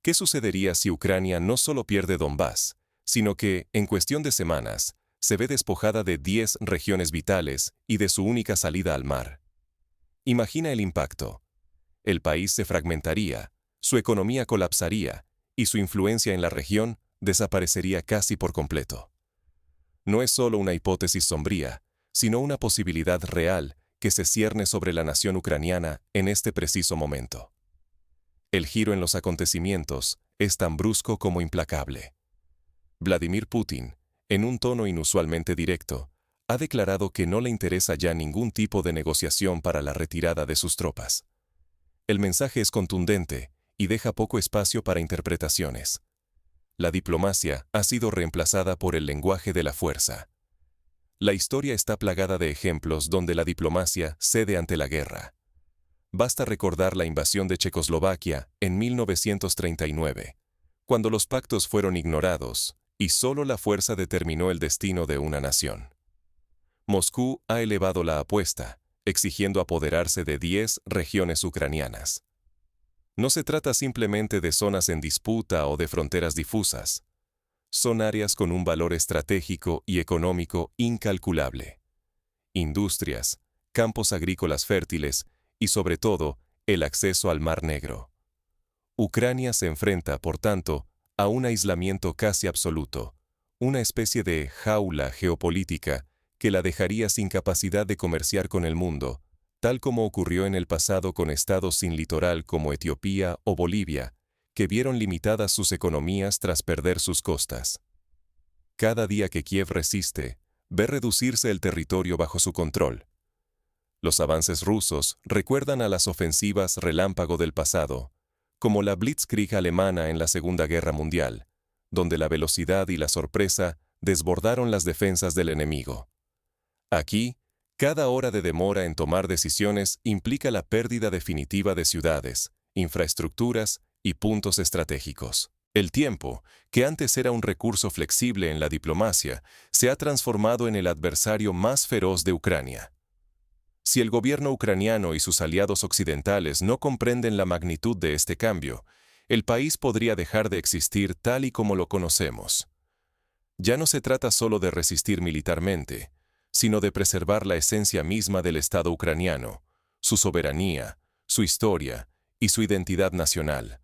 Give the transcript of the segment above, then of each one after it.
¿Qué sucedería si Ucrania no solo pierde Donbass, sino que, en cuestión de semanas, se ve despojada de 10 regiones vitales y de su única salida al mar? Imagina el impacto. El país se fragmentaría, su economía colapsaría y su influencia en la región desaparecería casi por completo. No es solo una hipótesis sombría, sino una posibilidad real que se cierne sobre la nación ucraniana en este preciso momento. El giro en los acontecimientos es tan brusco como implacable. Vladimir Putin, en un tono inusualmente directo, ha declarado que no le interesa ya ningún tipo de negociación para la retirada de sus tropas. El mensaje es contundente y deja poco espacio para interpretaciones. La diplomacia ha sido reemplazada por el lenguaje de la fuerza. La historia está plagada de ejemplos donde la diplomacia cede ante la guerra. Basta recordar la invasión de Checoslovaquia en 1939, cuando los pactos fueron ignorados y solo la fuerza determinó el destino de una nación. Moscú ha elevado la apuesta, exigiendo apoderarse de 10 regiones ucranianas. No se trata simplemente de zonas en disputa o de fronteras difusas. Son áreas con un valor estratégico y económico incalculable. Industrias, campos agrícolas fértiles y, sobre todo, el acceso al Mar Negro. Ucrania se enfrenta, por tanto, a un aislamiento casi absoluto, una especie de jaula geopolítica que la dejaría sin capacidad de comerciar con el mundo, tal como ocurrió en el pasado con estados sin litoral como Etiopía o Bolivia, que vieron limitadas sus economías tras perder sus costas. Cada día que Kiev resiste, ve reducirse el territorio bajo su control. Los avances rusos recuerdan a las ofensivas relámpago del pasado, como la Blitzkrieg alemana en la Segunda Guerra Mundial, donde la velocidad y la sorpresa desbordaron las defensas del enemigo. Aquí, cada hora de demora en tomar decisiones implica la pérdida definitiva de ciudades, infraestructuras y puntos estratégicos. El tiempo, que antes era un recurso flexible en la diplomacia, se ha transformado en el adversario más feroz de Ucrania. Si el gobierno ucraniano y sus aliados occidentales no comprenden la magnitud de este cambio, el país podría dejar de existir tal y como lo conocemos. Ya no se trata solo de resistir militarmente, sino de preservar la esencia misma del Estado ucraniano, su soberanía, su historia y su identidad nacional.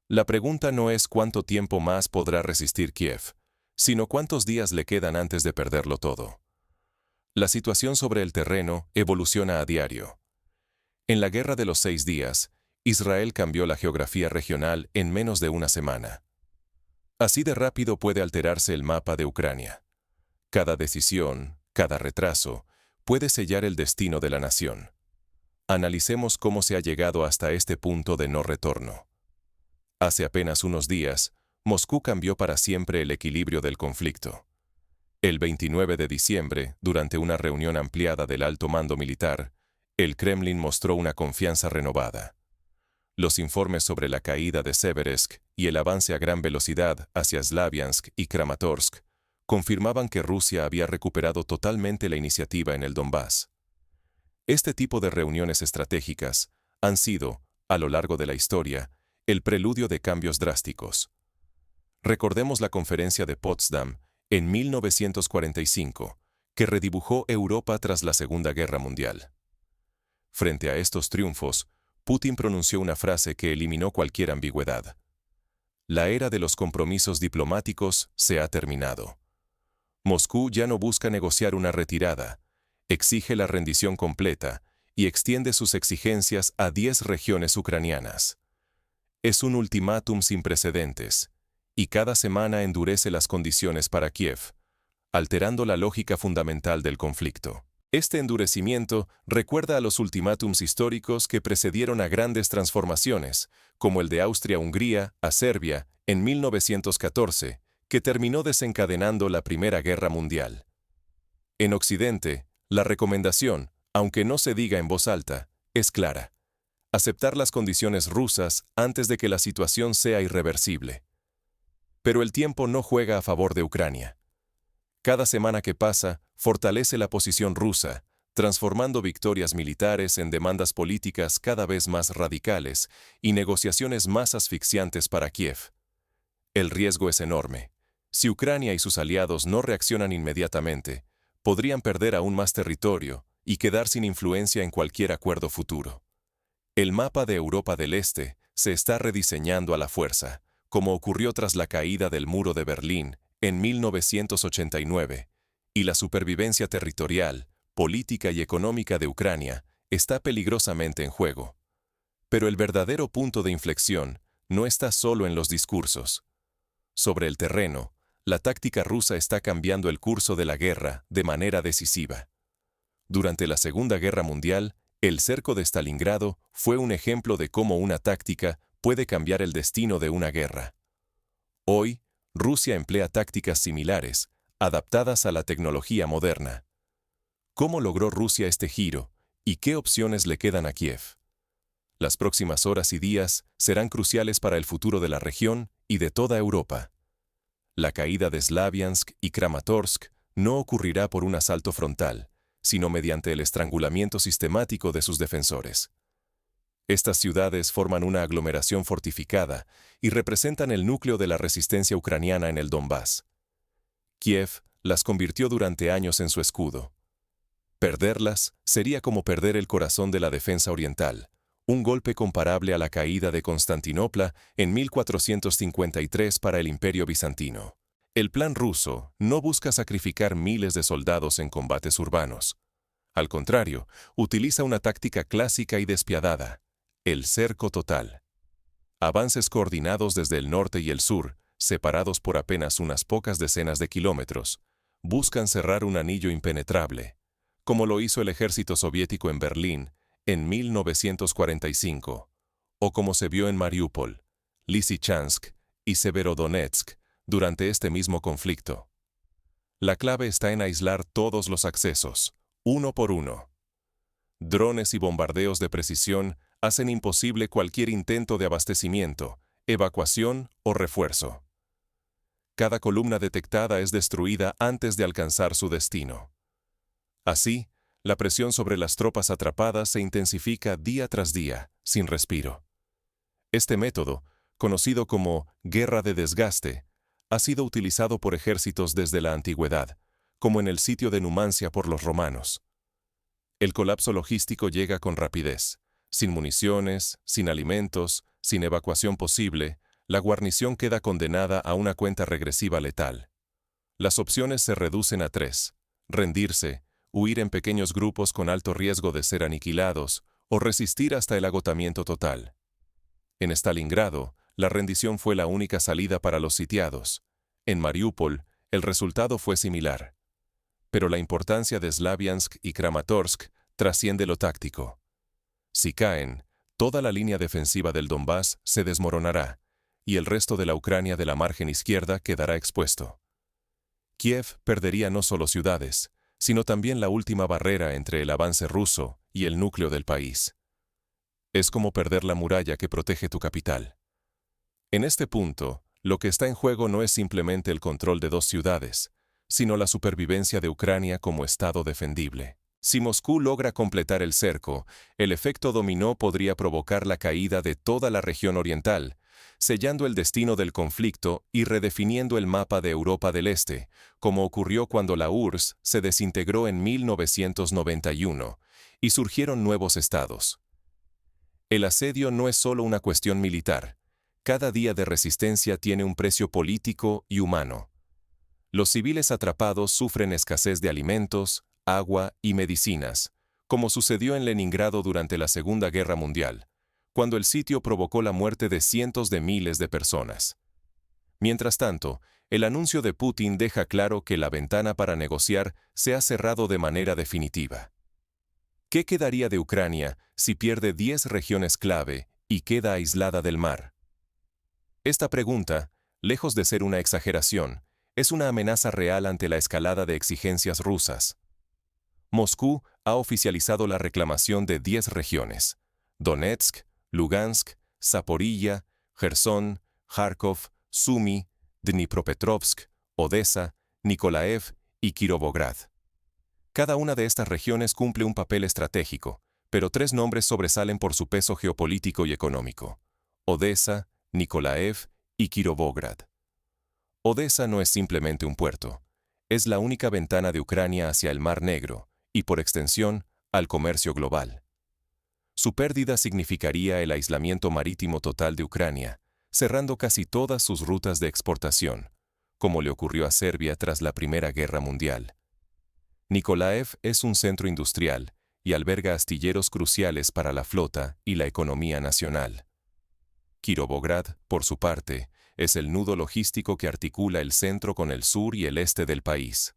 La pregunta no es cuánto tiempo más podrá resistir Kiev, sino cuántos días le quedan antes de perderlo todo. La situación sobre el terreno evoluciona a diario. En la Guerra de los 6 días, Israel cambió la geografía regional en menos de una semana. Así de rápido puede alterarse el mapa de Ucrania. Cada decisión, cada retraso, puede sellar el destino de la nación. Analicemos cómo se ha llegado hasta este punto de no retorno. Hace apenas unos días, Moscú cambió para siempre el equilibrio del conflicto. El 29 de diciembre, durante una reunión ampliada del alto mando militar, el Kremlin mostró una confianza renovada. Los informes sobre la caída de Seversk y el avance a gran velocidad hacia Slaviansk y Kramatorsk confirmaban que Rusia había recuperado totalmente la iniciativa en el Donbass. Este tipo de reuniones estratégicas han sido, a lo largo de la historia, el preludio de cambios drásticos. Recordemos la conferencia de Potsdam en 1945, que redibujó Europa tras la Segunda Guerra Mundial. Frente a estos triunfos, Putin pronunció una frase que eliminó cualquier ambigüedad. La era de los compromisos diplomáticos se ha terminado. Moscú ya no busca negociar una retirada, exige la rendición completa y extiende sus exigencias a 10 regiones ucranianas. Es un ultimátum sin precedentes, y cada semana endurece las condiciones para Kiev, alterando la lógica fundamental del conflicto. Este endurecimiento recuerda a los ultimátums históricos que precedieron a grandes transformaciones, como el de Austria-Hungría a Serbia en 1914, que terminó desencadenando la Primera Guerra Mundial. En Occidente, la recomendación, aunque no se diga en voz alta, es clara: aceptar las condiciones rusas antes de que la situación sea irreversible. Pero el tiempo no juega a favor de Ucrania. Cada semana que pasa fortalece la posición rusa, transformando victorias militares en demandas políticas cada vez más radicales y negociaciones más asfixiantes para Kiev. El riesgo es enorme. Si Ucrania y sus aliados no reaccionan inmediatamente, podrían perder aún más territorio y quedar sin influencia en cualquier acuerdo futuro. El mapa de Europa del Este se está rediseñando a la fuerza, como ocurrió tras la caída del muro de Berlín en 1989, y la supervivencia territorial, política y económica de Ucrania está peligrosamente en juego. Pero el verdadero punto de inflexión no está solo en los discursos. Sobre el terreno, la táctica rusa está cambiando el curso de la guerra de manera decisiva. Durante la Segunda Guerra Mundial, el cerco de Stalingrado fue un ejemplo de cómo una táctica puede cambiar el destino de una guerra. Hoy, Rusia emplea tácticas similares, adaptadas a la tecnología moderna. ¿Cómo logró Rusia este giro y qué opciones le quedan a Kiev? Las próximas horas y días serán cruciales para el futuro de la región y de toda Europa. La caída de Slaviansk y Kramatorsk no ocurrirá por un asalto frontal, sino mediante el estrangulamiento sistemático de sus defensores. Estas ciudades forman una aglomeración fortificada y representan el núcleo de la resistencia ucraniana en el Donbass. Kiev las convirtió durante años en su escudo. Perderlas sería como perder el corazón de la defensa oriental, un golpe comparable a la caída de Constantinopla en 1453 para el Imperio Bizantino. El plan ruso no busca sacrificar miles de soldados en combates urbanos. Al contrario, utiliza una táctica clásica y despiadada: el cerco total. Avances coordinados desde el norte y el sur, separados por apenas unas pocas decenas de kilómetros, buscan cerrar un anillo impenetrable, como lo hizo el ejército soviético en Berlín en 1945, o como se vio en Mariupol, Lysychansk y Severodonetsk durante este mismo conflicto. La clave está en aislar todos los accesos, uno por uno. Drones y bombardeos de precisión hacen imposible cualquier intento de abastecimiento, evacuación o refuerzo. Cada columna detectada es destruida antes de alcanzar su destino. Así, la presión sobre las tropas atrapadas se intensifica día tras día, sin respiro. Este método, conocido como guerra de desgaste, ha sido utilizado por ejércitos desde la antigüedad, como en el sitio de Numancia por los romanos. El colapso logístico llega con rapidez. Sin municiones, sin alimentos, sin evacuación posible, la guarnición queda condenada a una cuenta regresiva letal. Las opciones se reducen a tres: rendirse, huir en pequeños grupos con alto riesgo de ser aniquilados, o resistir hasta el agotamiento total. En Stalingrado, la rendición fue la única salida para los sitiados. En Mariupol, el resultado fue similar. Pero la importancia de Slaviansk y Kramatorsk trasciende lo táctico. Si caen, toda la línea defensiva del Donbass se desmoronará, y el resto de la Ucrania de la margen izquierda quedará expuesto. Kiev perdería no solo ciudades, sino también la última barrera entre el avance ruso y el núcleo del país. Es como perder la muralla que protege tu capital. En este punto, lo que está en juego no es simplemente el control de dos ciudades, sino la supervivencia de Ucrania como estado defendible. Si Moscú logra completar el cerco, el efecto dominó podría provocar la caída de toda la región oriental, sellando el destino del conflicto y redefiniendo el mapa de Europa del Este, como ocurrió cuando la URSS se desintegró en 1991 y surgieron nuevos estados. El asedio no es solo una cuestión militar. Cada día de resistencia tiene un precio político y humano. Los civiles atrapados sufren escasez de alimentos, agua y medicinas, como sucedió en Leningrado durante la Segunda Guerra Mundial, cuando el sitio provocó la muerte de cientos de miles de personas. Mientras tanto, el anuncio de Putin deja claro que la ventana para negociar se ha cerrado de manera definitiva. ¿Qué quedaría de Ucrania si pierde 10 regiones clave y queda aislada del mar? Esta pregunta, lejos de ser una exageración, es una amenaza real ante la escalada de exigencias rusas. Moscú ha oficializado la reclamación de 10 regiones: Donetsk, Lugansk, Zaporilla, Jersón, Kharkov, Sumy, Dnipropetrovsk, Odessa, Nikolaev y Kirovograd. Cada una de estas regiones cumple un papel estratégico, pero tres nombres sobresalen por su peso geopolítico y económico: Odesa, Nikolaev y Kirovograd. Odesa no es simplemente un puerto, es la única ventana de Ucrania hacia el Mar Negro y, por extensión, al comercio global. Su pérdida significaría el aislamiento marítimo total de Ucrania, cerrando casi todas sus rutas de exportación, como le ocurrió a Serbia tras la Primera Guerra Mundial. Nikolaev es un centro industrial y alberga astilleros cruciales para la flota y la economía nacional. Kirovograd, por su parte, es el nudo logístico que articula el centro con el sur y el este del país.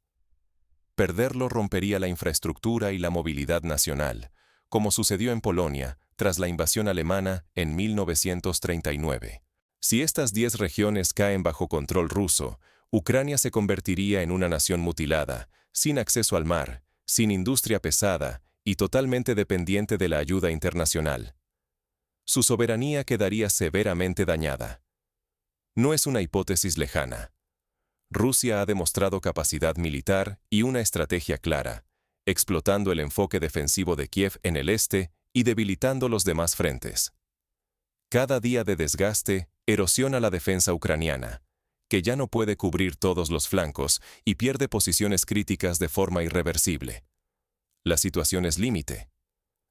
Perderlo rompería la infraestructura y la movilidad nacional, como sucedió en Polonia tras la invasión alemana en 1939. Si estas 10 regiones caen bajo control ruso, Ucrania se convertiría en una nación mutilada, sin acceso al mar, sin industria pesada y totalmente dependiente de la ayuda internacional. Su soberanía quedaría severamente dañada. No es una hipótesis lejana. Rusia ha demostrado capacidad militar y una estrategia clara, explotando el enfoque defensivo de Kiev en el este y debilitando los demás frentes. Cada día de desgaste erosiona la defensa ucraniana, que ya no puede cubrir todos los flancos y pierde posiciones críticas de forma irreversible. La situación es límite.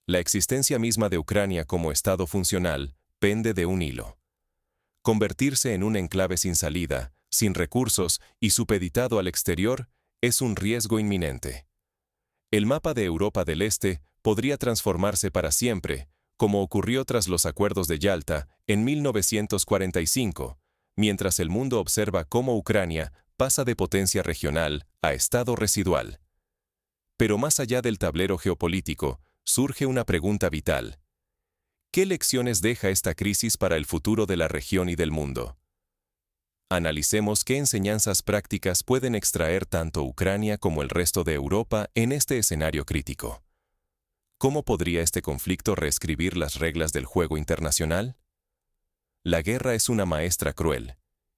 La existencia misma de Ucrania como Estado funcional pende de un hilo. Convertirse en un enclave sin salida, sin recursos y supeditado al exterior es un riesgo inminente. El mapa de Europa del Este podría transformarse para siempre, como ocurrió tras los acuerdos de Yalta en 1945, mientras el mundo observa cómo Ucrania pasa de potencia regional a estado residual. Pero más allá del tablero geopolítico, surge una pregunta vital. ¿Qué lecciones deja esta crisis para el futuro de la región y del mundo? Analicemos qué enseñanzas prácticas pueden extraer tanto Ucrania como el resto de Europa en este escenario crítico. ¿Cómo podría este conflicto reescribir las reglas del juego internacional? La guerra es una maestra cruel.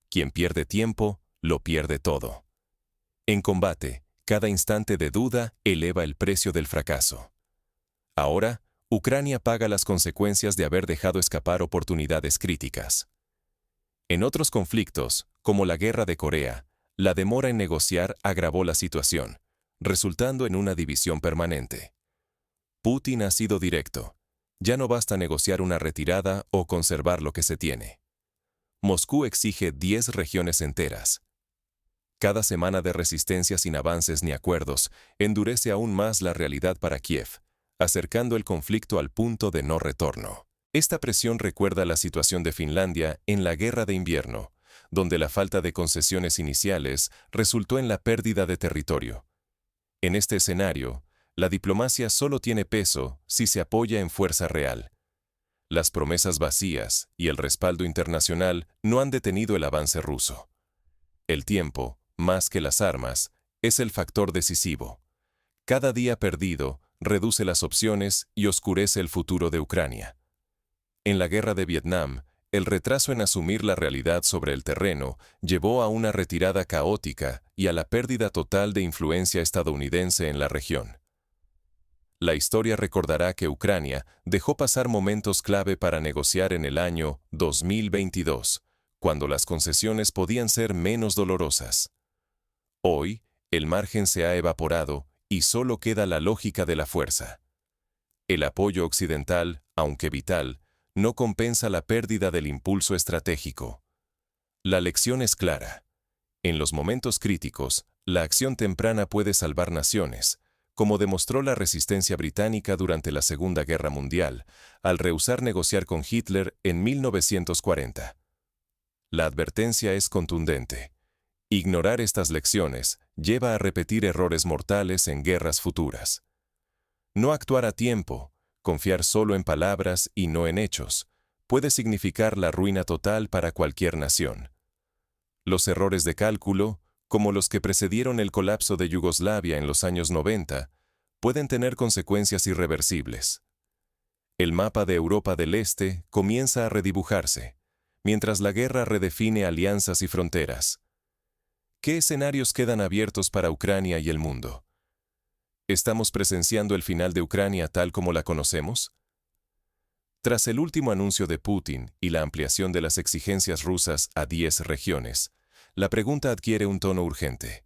Quien pierde tiempo, lo pierde todo. En combate, cada instante de duda eleva el precio del fracaso. Ahora, Ucrania paga las consecuencias de haber dejado escapar oportunidades críticas. En otros conflictos, como la Guerra de Corea, la demora en negociar agravó la situación, resultando en una división permanente. Putin ha sido directo. Ya no basta negociar una retirada o conservar lo que se tiene. Moscú exige 10 regiones enteras. Cada semana de resistencia sin avances ni acuerdos endurece aún más la realidad para Kiev, acercando el conflicto al punto de no retorno. Esta presión recuerda la situación de Finlandia en la Guerra de Invierno, donde la falta de concesiones iniciales resultó en la pérdida de territorio. En este escenario, la diplomacia solo tiene peso si se apoya en fuerza real. Las promesas vacías y el respaldo internacional no han detenido el avance ruso. El tiempo, más que las armas, es el factor decisivo. Cada día perdido reduce las opciones y oscurece el futuro de Ucrania. En la guerra de Vietnam, el retraso en asumir la realidad sobre el terreno llevó a una retirada caótica y a la pérdida total de influencia estadounidense en la región. La historia recordará que Ucrania dejó pasar momentos clave para negociar en el año 2022, cuando las concesiones podían ser menos dolorosas. Hoy, el margen se ha evaporado y solo queda la lógica de la fuerza. El apoyo occidental, aunque vital, no compensa la pérdida del impulso estratégico. La lección es clara. En los momentos críticos, la acción temprana puede salvar naciones, como demostró la resistencia británica durante la Segunda Guerra Mundial, al rehusar negociar con Hitler en 1940. La advertencia es contundente. Ignorar estas lecciones lleva a repetir errores mortales en guerras futuras. No actuar a tiempo, confiar solo en palabras y no en hechos, puede significar la ruina total para cualquier nación. Los errores de cálculo, como los que precedieron el colapso de Yugoslavia en los años 90, pueden tener consecuencias irreversibles. El mapa de Europa del Este comienza a redibujarse, mientras la guerra redefine alianzas y fronteras. ¿Qué escenarios quedan abiertos para Ucrania y el mundo? ¿Estamos presenciando el final de Ucrania tal como la conocemos? Tras el último anuncio de Putin y la ampliación de las exigencias rusas a 10 regiones, la pregunta adquiere un tono urgente.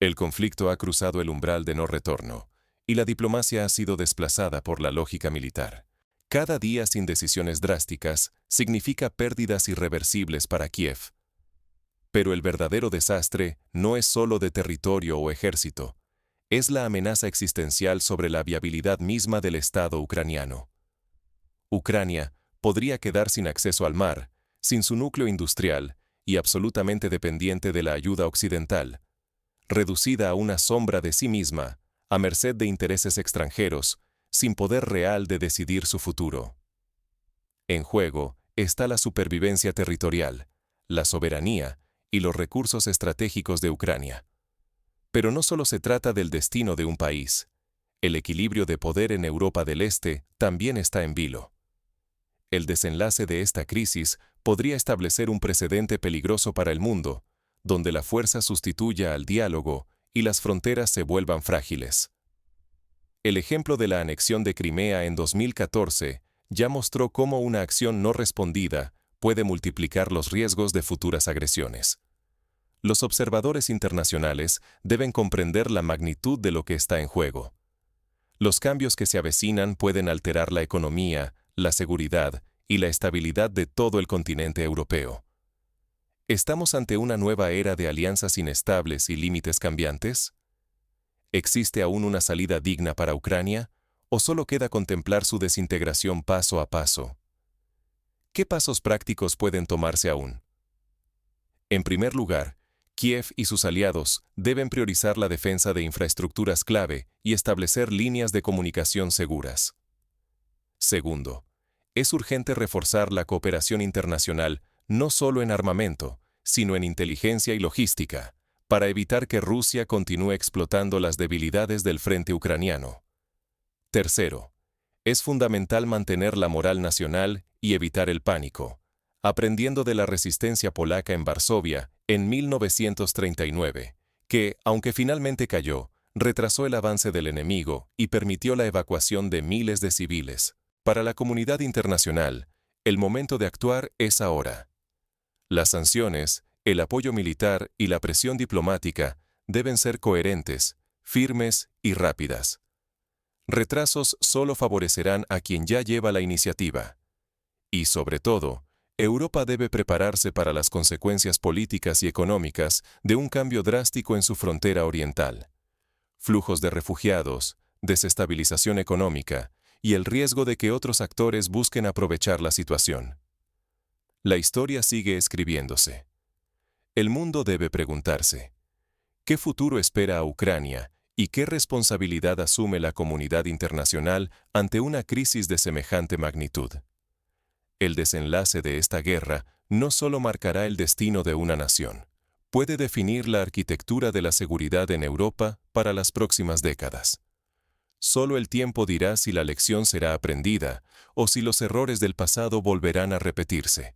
El conflicto ha cruzado el umbral de no retorno, y la diplomacia ha sido desplazada por la lógica militar. Cada día sin decisiones drásticas significa pérdidas irreversibles para Kiev. Pero el verdadero desastre no es solo de territorio o ejército, es la amenaza existencial sobre la viabilidad misma del Estado ucraniano. Ucrania podría quedar sin acceso al mar, sin su núcleo industrial y absolutamente dependiente de la ayuda occidental, reducida a una sombra de sí misma, a merced de intereses extranjeros, sin poder real de decidir su futuro. En juego está la supervivencia territorial, la soberanía y los recursos estratégicos de Ucrania. Pero no solo se trata del destino de un país. El equilibrio de poder en Europa del Este también está en vilo. El desenlace de esta crisis podría establecer un precedente peligroso para el mundo, donde la fuerza sustituya al diálogo y las fronteras se vuelvan frágiles. El ejemplo de la anexión de Crimea en 2014 ya mostró cómo una acción no respondida puede multiplicar los riesgos de futuras agresiones. Los observadores internacionales deben comprender la magnitud de lo que está en juego. Los cambios que se avecinan pueden alterar la economía, la seguridad y la estabilidad de todo el continente europeo. ¿Estamos ante una nueva era de alianzas inestables y límites cambiantes? ¿Existe aún una salida digna para Ucrania, o solo queda contemplar su desintegración paso a paso? ¿Qué pasos prácticos pueden tomarse aún? En primer lugar, Kiev y sus aliados deben priorizar la defensa de infraestructuras clave y establecer líneas de comunicación seguras. Segundo, es urgente reforzar la cooperación internacional no solo en armamento, sino en inteligencia y logística, para evitar que Rusia continúe explotando las debilidades del frente ucraniano. Tercero, es fundamental mantener la moral nacional y evitar el pánico, aprendiendo de la resistencia polaca en Varsovia en 1939, que, aunque finalmente cayó, retrasó el avance del enemigo y permitió la evacuación de miles de civiles. Para la comunidad internacional, el momento de actuar es ahora. Las sanciones, el apoyo militar y la presión diplomática deben ser coherentes, firmes y rápidas. Retrasos solo favorecerán a quien ya lleva la iniciativa. Y sobre todo, Europa debe prepararse para las consecuencias políticas y económicas de un cambio drástico en su frontera oriental. Flujos de refugiados, desestabilización económica y el riesgo de que otros actores busquen aprovechar la situación. La historia sigue escribiéndose. El mundo debe preguntarse, ¿qué futuro espera a Ucrania y qué responsabilidad asume la comunidad internacional ante una crisis de semejante magnitud? El desenlace de esta guerra no solo marcará el destino de una nación, puede definir la arquitectura de la seguridad en Europa para las próximas décadas. Solo el tiempo dirá si la lección será aprendida o si los errores del pasado volverán a repetirse.